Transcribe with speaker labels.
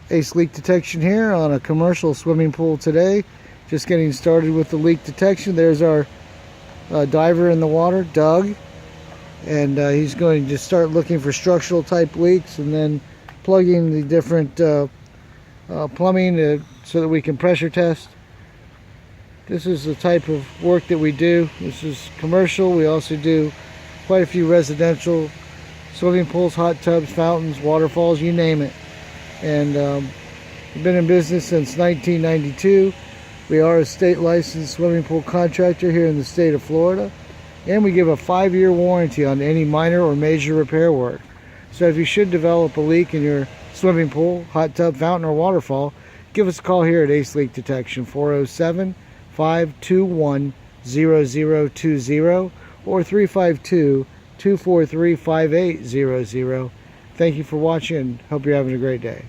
Speaker 1: Ace Leak Detection here on a commercial swimming pool today. Just getting started with the leak detection. There's our diver in the water, Doug. And he's going to start looking for structural type leaks and then plugging the different plumbing so that we can pressure test. This is the type of work that we do. This is commercial. We also do quite a few residential swimming pools, hot tubs, fountains, waterfalls, you name it. And we've been in business since 1992. We are a state licensed swimming pool contractor here in the state of Florida. And we give a 5-year warranty on any minor or major repair work. So if you should develop a leak in your swimming pool, hot tub, fountain, or waterfall, give us a call here at Ace Leak Detection, 407-521-0020 or 352-243-5800. Thank you for watching. Hope you're having a great day.